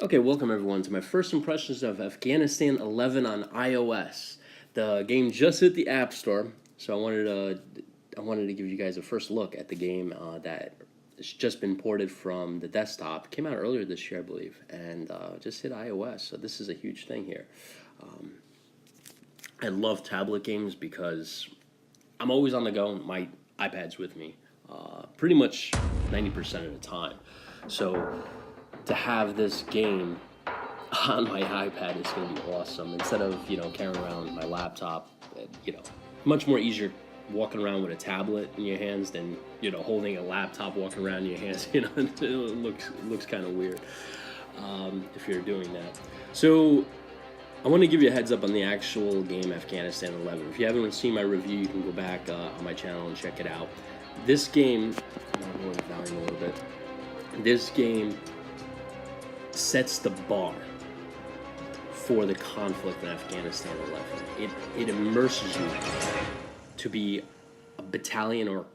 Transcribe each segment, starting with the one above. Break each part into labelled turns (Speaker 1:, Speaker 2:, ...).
Speaker 1: Okay, welcome everyone to my first impressions of Afghanistan 11 on iOS. The game just hit the App Store, so I wanted to give you guys a first look at the game that has just been ported from the desktop. Came out earlier this year, I believe, and just hit iOS. So this is a huge thing here. I love tablet games because I'm always on the go. My iPad's with me, pretty much 90% of the time. So to have this game on my iPad is going to be awesome. Instead of carrying around my laptop, much more easier walking around with a tablet in your hands than holding a laptop walking around in your hands. It looks kind of weird if you're doing that. So I want to give you a heads up on the actual game Afghanistan 11. If you haven't seen my review, you can go back on my channel and check it out. This game, I'm going down a little bit. This game sets the bar for the conflict in Afghanistan 11. It immerses you to be a battalion or a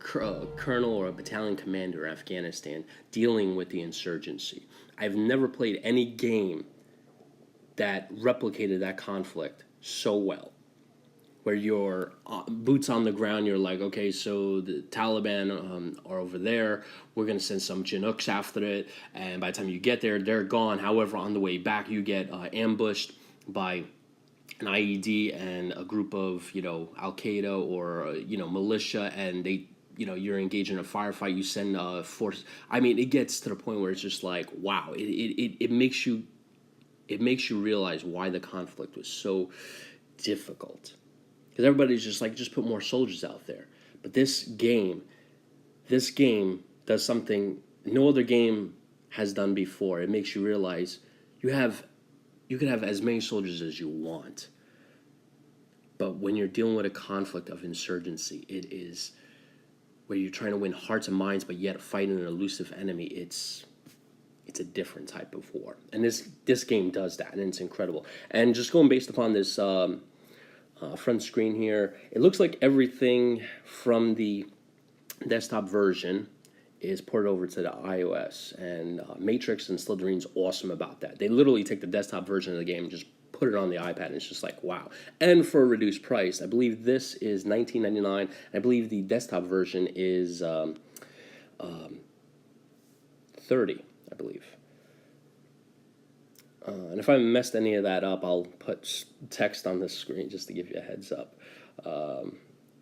Speaker 1: colonel or a battalion commander in Afghanistan dealing with the insurgency. I've never played any game that replicated that conflict so well, where you're boots on the ground. You're like, okay, so the Taliban are over there. We're going to send some Chinooks after it. And by the time you get there, they're gone. However, on the way back, you get ambushed by an IED and a group of, Al-Qaeda or, militia. And they, you're engaged in a firefight. You send force. I mean, it gets to the point where it's just like, wow, it makes you realize why the conflict was so difficult. Because everybody's just like, just put more soldiers out there. But this game does something no other game has done before. It makes you realize you can have as many soldiers as you want. But when you're dealing with a conflict of insurgency, it is where you're trying to win hearts and minds, but yet fighting an elusive enemy. It's a different type of war. And this game does that, and it's incredible. And just going based upon this front screen here, it looks like everything from the desktop version is ported over to the iOS, and Matrix and Slytherin's awesome about that. They literally take the desktop version of the game and just put it on the iPad, and it's just like, wow. And for a reduced price, I believe this is $19.99. I believe the desktop version is $30, I believe. And if I messed any of that up, I'll put text on this screen just to give you a heads up in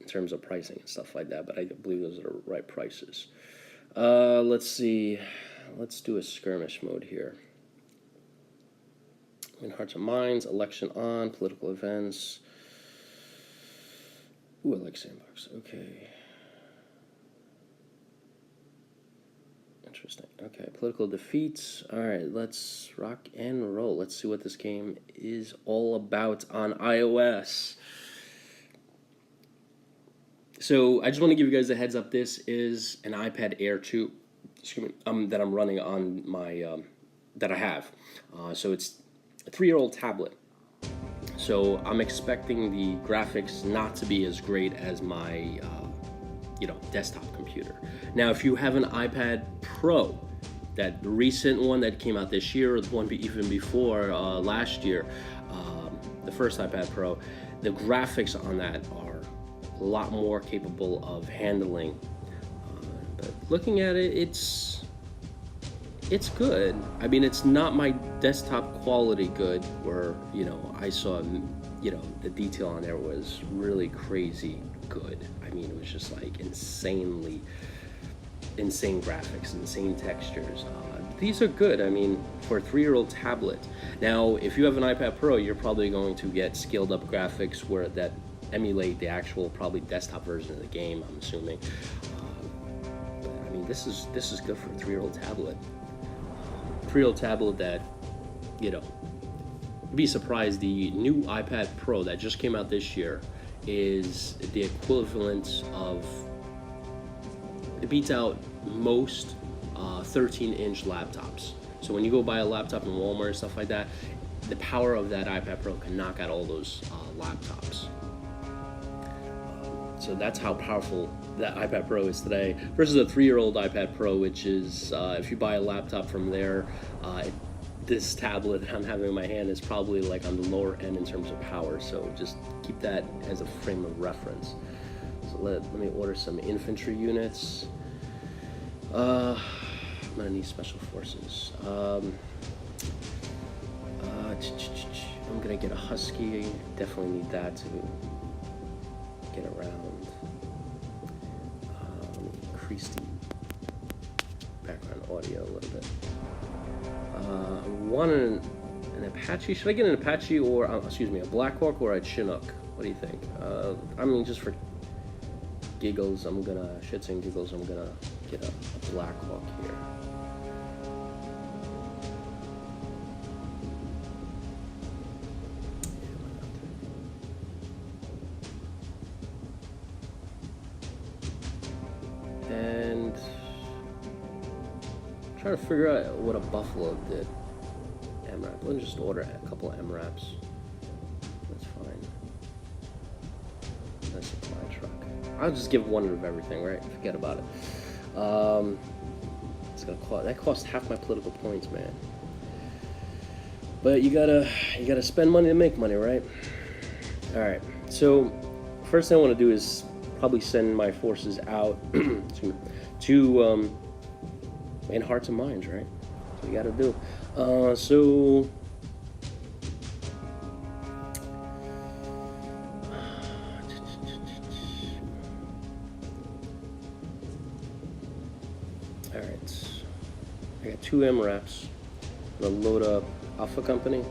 Speaker 1: terms of pricing and stuff like that. But I believe those are the right prices. Let's see. Let's do a skirmish mode here. Win hearts and minds, election on, political events. Ooh, I like sandbox. Okay. Interesting. Okay, political defeats. All right, let's rock and roll. Let's see what this game is all about on iOS. So I just want to give you guys a heads up. This is an iPad Air 2, that I'm running on my that I have. So it's a 3-year-old tablet. So I'm expecting the graphics not to be as great as my desktop computer. Now, if you have an iPad Pro, the recent one that came out this year, or the one even before last year, the first iPad Pro, the graphics on that are a lot more capable of handling. But looking at it, it's good. I mean, it's not my desktop quality good, where I saw the detail on there was really crazy good. I mean, it was just like insane graphics, insane textures. These are good. I mean, for a 3-year-old tablet. Now, if you have an iPad Pro, you're probably going to get scaled up graphics that emulate the actual probably desktop version of the game, I'm assuming. But I mean, this is good for a 3-year-old tablet. 3-year-old tablet that, be surprised. The new iPad Pro that just came out this year is the equivalent of, it beats out most 13-inch laptops. So when you go buy a laptop in Walmart and stuff like that, the power of that iPad Pro can knock out all those laptops. So that's how powerful that iPad Pro is today versus a 3-year-old iPad Pro, which is, if you buy a laptop from there, this tablet that I'm having in my hand is probably like on the lower end in terms of power, so just keep that as a frame of reference. So let me order some infantry units. I'm gonna need special forces. I'm gonna get a husky. Definitely need that to get around. Increase the background audio a little bit. I want an Apache. Should I get an Apache or, excuse me, a Blackhawk or a Chinook? What do you think? I mean, just for giggles, shits and giggles, I'm gonna get a Blackhawk here. And try to figure out what a Buffalo did. MRAP. Let's just order a couple of MRAPs. That's fine. That's a supply truck. I'll just give one of everything, right? Forget about it. It's gonna cost. That costs half my political points, man. But you gotta spend money to make money, right? All right. So first thing I want to do is probably send my forces out to in Hearts and Minds, right? That's what you gotta do. So all right, I got 2 MRAPs. I'm gonna load up Alpha Company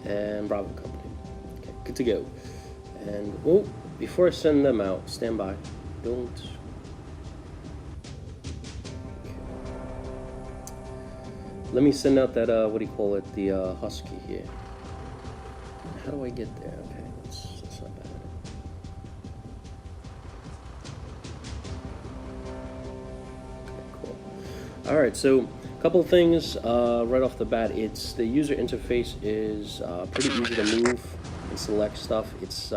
Speaker 1: and Bravo Company. Okay, good to go. And oh, before I send them out, stand by. Don't. Okay. Let me send out that what do you call it? The Husky here. How do I get there? Okay, that's not bad. Okay, cool. All right, so a couple of things right off the bat. It's the user interface is pretty easy to move and select stuff. It's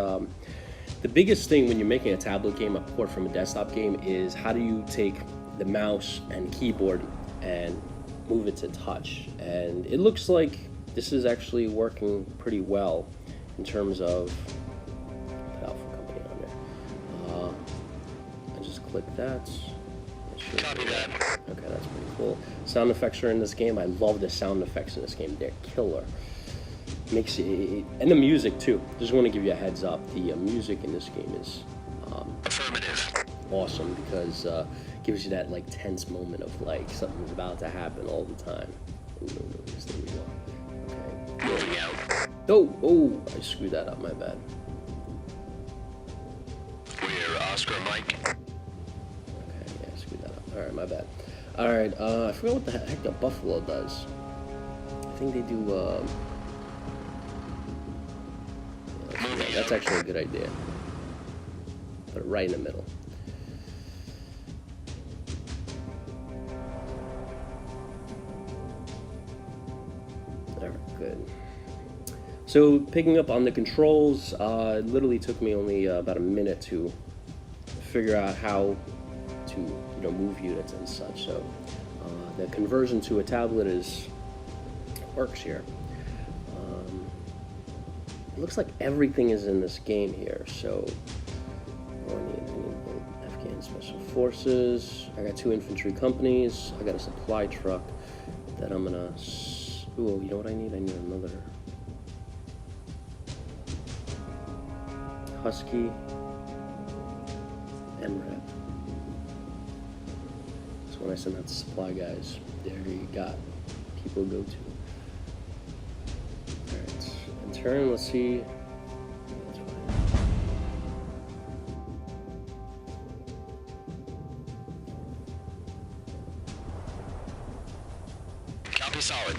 Speaker 1: the biggest thing when you're making a tablet game, a port from a desktop game, is how do you take the mouse and keyboard and move it to touch. And it looks like this is actually working pretty well in terms of put Alpha Company on there. I just click that. Copy that. Okay, that's pretty cool. Sound effects are in this game. I love the sound effects in this game. They're killer. Makes it, and the music too. Just want to give you a heads up. The music in this game is awesome because it gives you that like tense moment of like something's about to happen all the time. Ooh, there we go. Okay. Moving out. Oh, I screwed that up. My bad.
Speaker 2: We're Oscar Mike.
Speaker 1: Okay, yeah, I screwed that up. All right, my bad. All right, I forgot what the heck the Buffalo does. I think they do. Yeah, that's actually a good idea. Put it right in the middle. All right, good. So picking up on the controls, it literally took me only about a minute to figure out how to move units and such. So the conversion to a tablet works here. It looks like everything is in this game here. So I need Afghan Special Forces. I got 2 infantry companies. I got a supply truck that I'm gonna. Ooh, you know what I need? I need another Husky MRAP. So when I send out the supply guys, there you got people to go to. Alright, in turn, let's see. That's fine.
Speaker 2: Copy solid.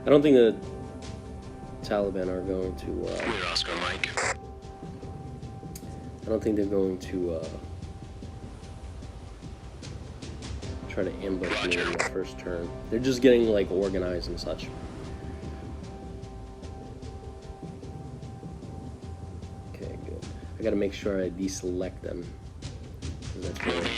Speaker 1: I don't think the Taliban are going to.
Speaker 2: We're Oscar Mike.
Speaker 1: I don't think they're going to try to ambush me in the first turn. They're just getting like organized and such. Okay, good. I gotta make sure I deselect them. That's really...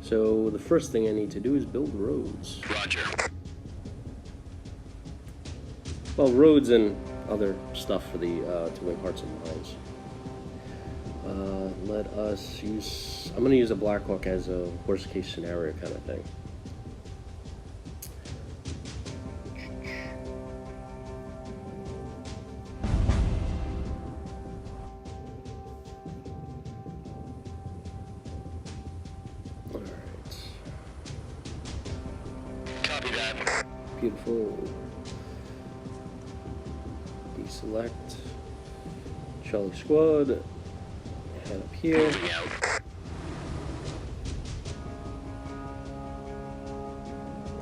Speaker 1: So the first thing I need to do is build roads.
Speaker 2: Roger.
Speaker 1: Well, roads and other stuff for the to win hearts and minds. Let us use. I'm gonna use a Blackhawk as a worst case scenario kind of thing. All right.
Speaker 2: Copy that.
Speaker 1: Beautiful. Deselect. Charlie Squad. Head up here.
Speaker 2: Moving out.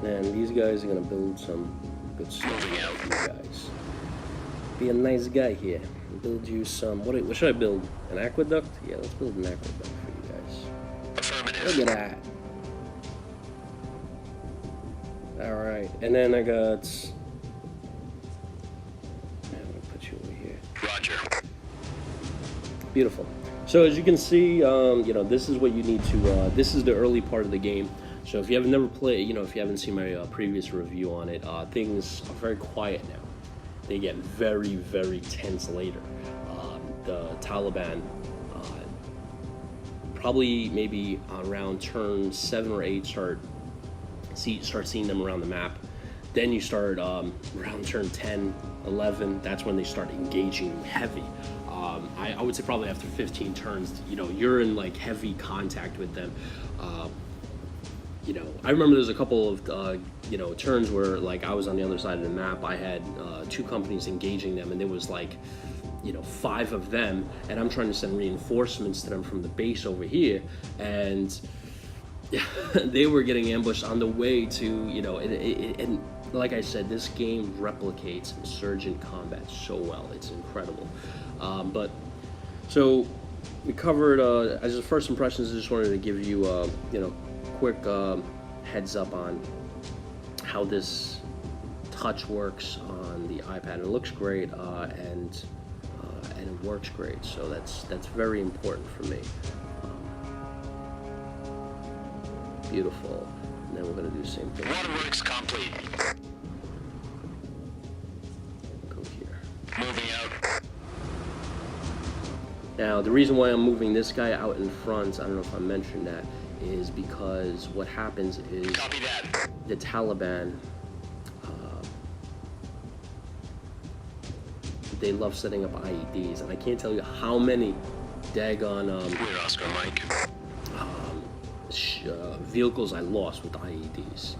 Speaker 1: And these guys are gonna build some good stuff
Speaker 2: Moving out.
Speaker 1: for you guys. Be a nice guy here. Build you some. What should I build? An aqueduct? Yeah, let's build an aqueduct for you guys.
Speaker 2: Affirmative.
Speaker 1: Look at that. All right, and then I got. I'm gonna put you over here.
Speaker 2: Roger.
Speaker 1: Beautiful. So as you can see, this is what you need to. This is the early part of the game. So if you have never played, if you haven't seen my previous review on it, things are very quiet now. They get very, very tense later. The Taliban, probably maybe around turn 7 or 8, start seeing them around the map. Then you start around turn 10, 11. That's when they start engaging you heavy. I would say probably after 15 turns, you're in like heavy contact with them. I remember there's a couple of turns where like I was on the other side of the map. I had 2 companies engaging them, and there was like 5 of them, and I'm trying to send reinforcements to them from the base over here, and they were getting ambushed on the way to and like I said, this game replicates insurgent combat so well. It's incredible. But so we covered as a first impressions. I just wanted to give you quick heads up on how this touch works on the iPad. It looks great and it works great, so that's very important for me. Beautiful. And then we're going to do the same thing.
Speaker 2: Waterworks complete.
Speaker 1: Go here.
Speaker 2: Moving out.
Speaker 1: Now, the reason why I'm moving this guy out in front, I don't know if I mentioned that, is because what happens is
Speaker 2: Copy that.
Speaker 1: the Taliban, they love setting up IEDs, and I can't tell you how many daggone
Speaker 2: We're Oscar Mike.
Speaker 1: vehicles I lost with IEDs.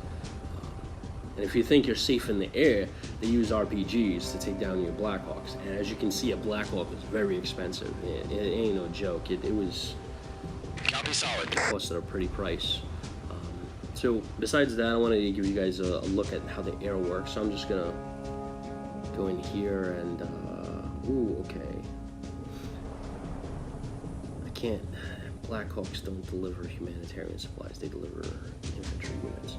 Speaker 1: And if you think you're safe in the air, they use RPGs to take down your Blackhawks. And as you can see, a Blackhawk is very expensive. It ain't no joke. It
Speaker 2: Copy solid.
Speaker 1: costed a pretty price. So besides that, I wanted to give you guys a look at how the air works. So I'm just gonna go in here and okay. I can't. Blackhawks don't deliver humanitarian supplies. They deliver infantry units.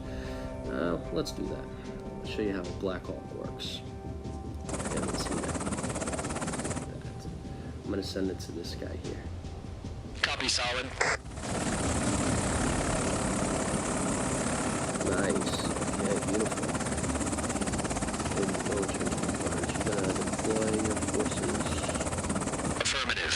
Speaker 1: Let's do that. I'll show you how a Blackhawk works. I haven't seen that. I'm gonna send it to this guy here.
Speaker 2: Copy solid.
Speaker 1: Nice. Okay, beautiful. Good military commanders. You gotta deploy your forces.
Speaker 2: Affirmative.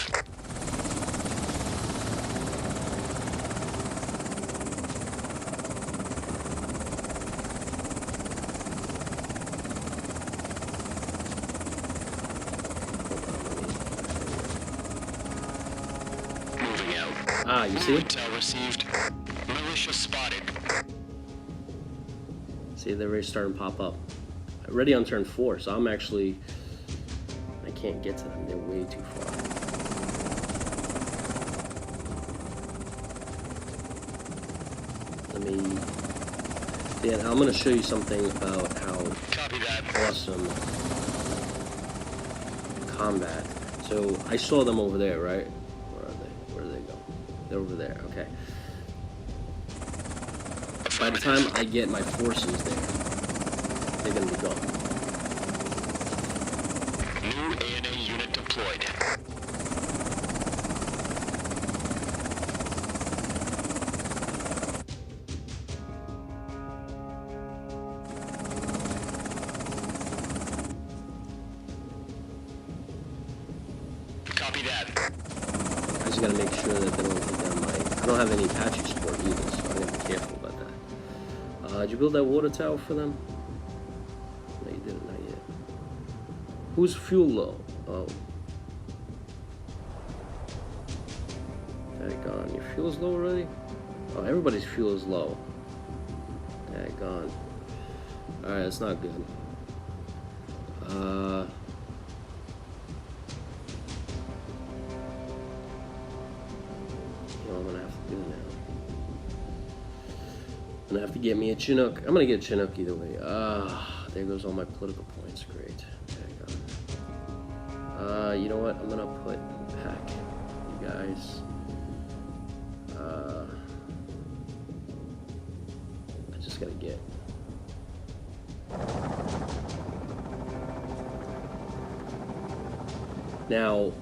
Speaker 2: Moving out.
Speaker 1: Ah, you see?
Speaker 2: Intel received. Militia spotted.
Speaker 1: See, they're already starting to pop up. Already on turn 4, so I can't get to them. They're way too far. I'm going to show you something about how
Speaker 2: Copy that.
Speaker 1: awesome combat. So I saw them over there, right? Where are they? Where do they go? They're over there. Okay. By the time I get my forces there, they're gonna be gone.
Speaker 2: New ANA unit deployed. Copy that.
Speaker 1: I just gotta make sure that they don't take down my... I don't have any Apache support either, so I'm gonna be careful about that. Did you build that water tower for them? No, you didn't, not yet. Who's fuel low? Oh. Daggone, your fuel's low already? Oh, everybody's fuel is low. Daggone. Alright, that's not good. You know what I'm gonna have to do now? I'm gonna have to get me a Chinook. I'm gonna get a Chinook either way. There goes all my political points. Great. There you go. You know what? I'm gonna put pack you guys. I just gotta get. Now,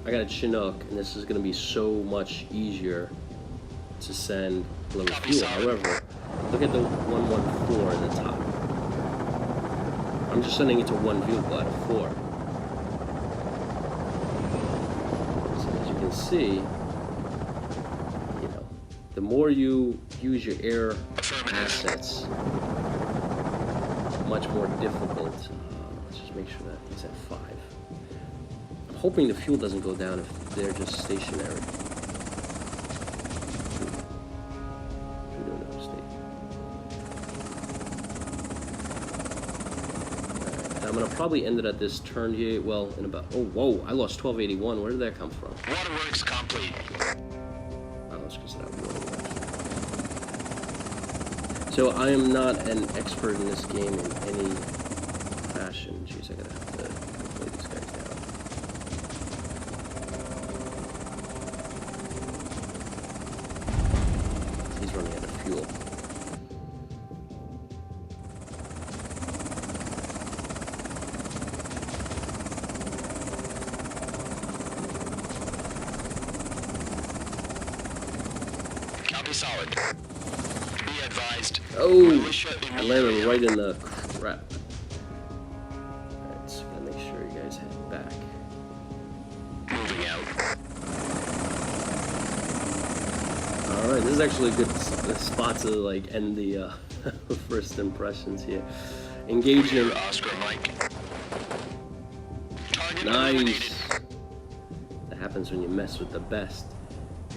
Speaker 1: I got a Chinook, and this is gonna be so much easier to send deliver fuel. However, look at the 114 at the top. I'm just sending it to one vehicle out of 4. So as you can see, you know, the more you use your air assets, much more difficult. Let's just make sure that it's at 5. I'm hoping the fuel doesn't go down if they're just stationary. I'm gonna probably end it at this turn here. Well, in about. Oh, whoa! I lost 1281. Where did that come from?
Speaker 2: Waterworks complete.
Speaker 1: Oh, it's because that waterworks. So I am not an expert in this game in any fashion. Jeez, I gotta have to play these guys down. He's running out of fuel.
Speaker 2: Solid. Be advised.
Speaker 1: Oh, I landed right in the crap. Alright, so gotta make sure you guys head back.
Speaker 2: Moving out.
Speaker 1: Alright, this is actually a good spot to like end the first impressions here. Engaging.
Speaker 2: Oscar Mike. Target
Speaker 1: Nice.
Speaker 2: eliminated.
Speaker 1: That happens when you mess with the best.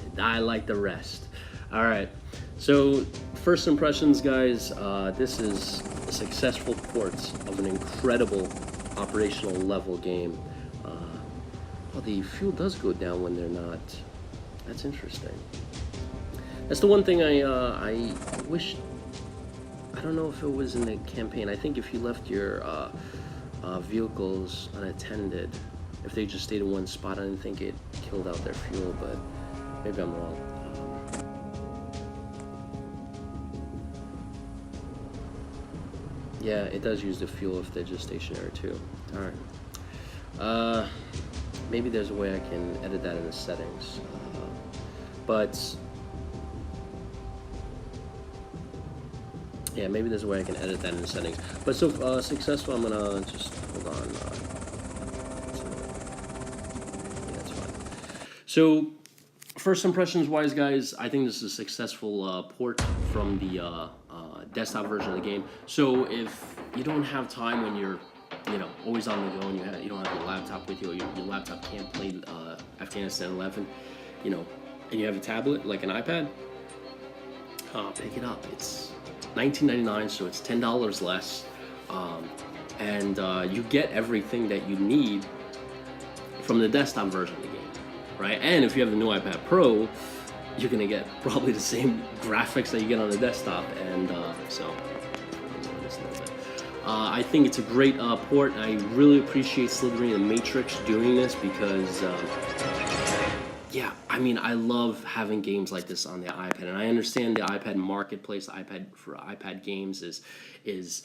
Speaker 1: You die like the rest. All right, so first impressions, guys. This is a successful port of an incredible operational level game. Well, the fuel does go down when they're not. That's interesting. That's the one thing I wish. I don't know if it was in the campaign. I think if you left your vehicles unattended, if they just stayed in one spot, I didn't think it killed out their fuel, but maybe I'm wrong. Yeah, it does use the fuel if they're just stationary too. Alright. Maybe there's a way I can edit that in the settings. But yeah, maybe there's a way I can edit that in the settings. But so successful, I'm gonna just hold on. Yeah, that's fine. So first impressions wise, guys, I think this is a successful port from the desktop version of the game. So if you don't have time when you're, you know, always on the go and you don't have your laptop with you, or your laptop can't play Afghanistan 11, you know, and you have a tablet like an iPad, pick it up. It's $19.99, so it's $10 less, and you get everything that you need from the desktop version of the game, right? And if you have the new iPad Pro, you're gonna get probably the same graphics that you get on the desktop, and I think it's a great port. I really appreciate Slithering and Matrix doing this because, yeah, I mean, I love having games like this on the iPad, and I understand the iPad marketplace, the iPad for iPad games is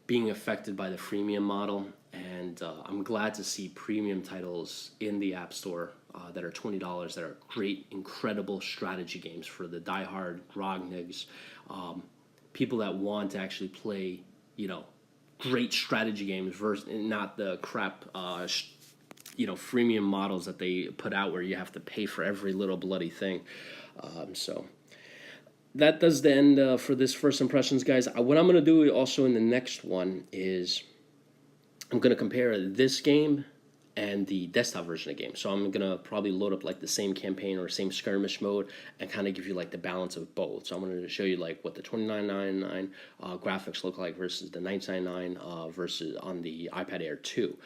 Speaker 1: being affected by the freemium model, and I'm glad to see premium titles in the App Store that are $20 that are great, incredible strategy games for the diehard grognigs, people that want to actually play, you know, great strategy games versus not the crap freemium models that they put out where you have to pay for every little bloody thing. So that does the end for this first impressions, guys. What I'm going to do also in the next one is I'm going to compare this game and the desktop version of the game. So I'm going to probably load up like the same campaign or same skirmish mode and kind of give you like the balance of both. So I'm going to show you like what the $29.99 graphics look like versus the $19.99 versus on the iPad Air 2.